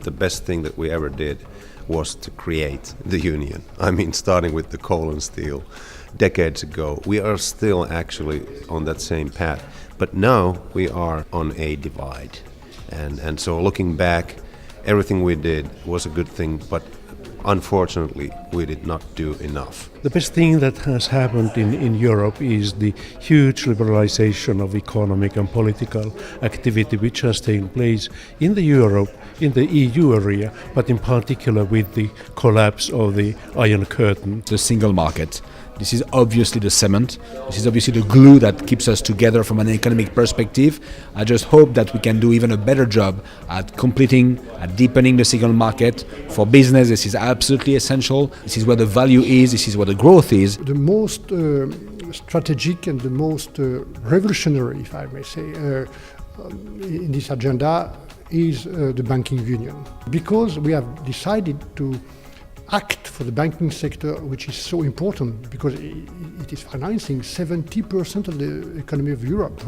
the best thing that we ever did was to create the union. I mean, starting with the coal and steel decades ago. We are still actually on that same path, but now we are on a divide. And so looking back, everything we did was a good thing, but unfortunately, we did not do enough. The best thing that has happened in Europe is the huge liberalization of economic and political activity which has taken place in the EU area, but in particular with the collapse of the Iron Curtain. The single market. This is obviously the cement. This is obviously the glue that keeps us together from an economic perspective. I just hope that we can do even a better job at completing, at deepening the single market. For business, this is absolutely essential. This is where the value is. This is where the growth is. The most strategic and the most revolutionary, if I may say, in this agenda is the banking union. Because we have decided to act for the banking sector, which is so important because it is financing 70% of the economy of Europe,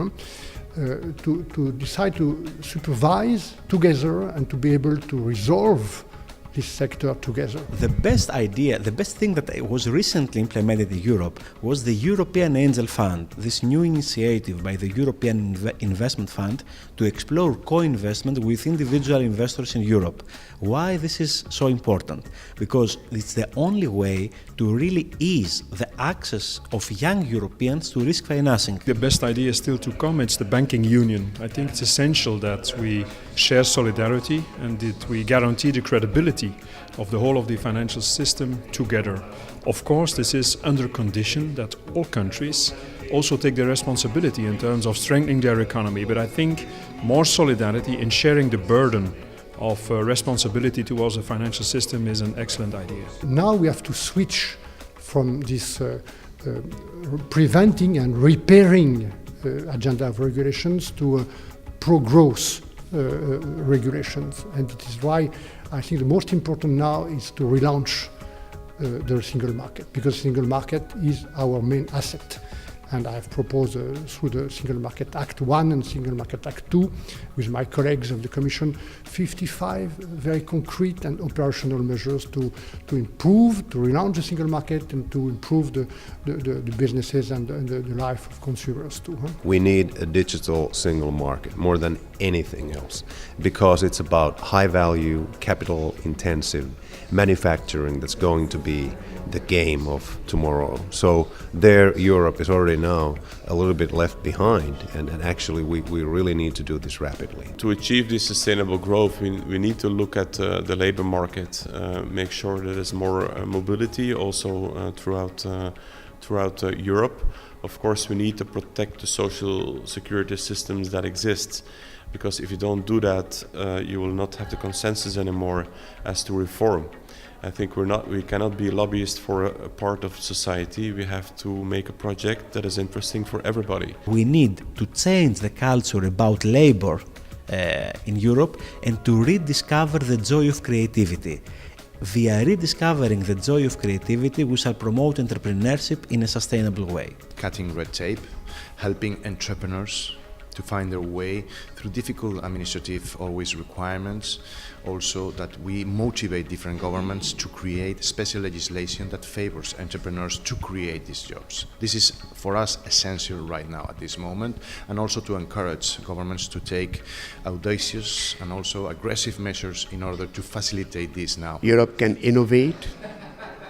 to decide to supervise together and to be able to resolve this sector together. The best idea, the best thing that was recently implemented in Europe was the European Angel Fund, this new initiative by the European Investment Fund to explore co-investment with individual investors in Europe. Why this is so important? Because it's the only way to really ease the access of young Europeans to risk financing. The best idea is still to come. It's the banking union. I think it's essential that we share solidarity and that we guarantee the credibility of the whole of the financial system together. Of course, this is under condition that all countries also take their responsibility in terms of strengthening their economy. But I think more solidarity in sharing the burden of responsibility towards the financial system is an excellent idea. Now we have to switch from this preventing and repairing agenda of regulations to pro-growth regulations. And it is why I think the most important now is to relaunch the single market, because the single market is our main asset. And I have proposed through the Single Market Act 1 and Single Market Act 2 with my colleagues of the Commission 55 very concrete and operational measures to improve, to relaunch the single market and to improve the businesses and the life of consumers too. We need a digital single market more than anything else because it's about high value, capital intensive manufacturing that's going to be the game of tomorrow. So there Europe is already now a little bit left behind and actually we really need to do this rapidly. To achieve this sustainable growth we need to look at the labor market, make sure that there's more mobility also throughout Europe. Of course we need to protect the social security systems that exist, because if you don't do that you will not have the consensus anymore as to reform. I think we cannot be lobbyists for a part of society. We have to make a project that is interesting for everybody. We need to change the culture about labor in Europe and to rediscover the joy of creativity. Via rediscovering the joy of creativity, we shall promote entrepreneurship in a sustainable way. Cutting red tape, helping entrepreneurs to find their way through difficult administrative always requirements. Also that we motivate different governments to create special legislation that favors entrepreneurs to create these jobs. This is for us essential right now at this moment, and also to encourage governments to take audacious and also aggressive measures in order to facilitate this now. Europe can innovate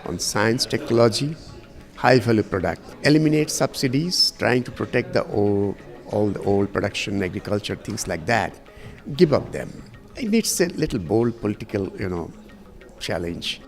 on science, technology, high-value product, eliminate subsidies, trying to protect all the old production, agriculture, things like that, give up them. It needs a little bold political, challenge.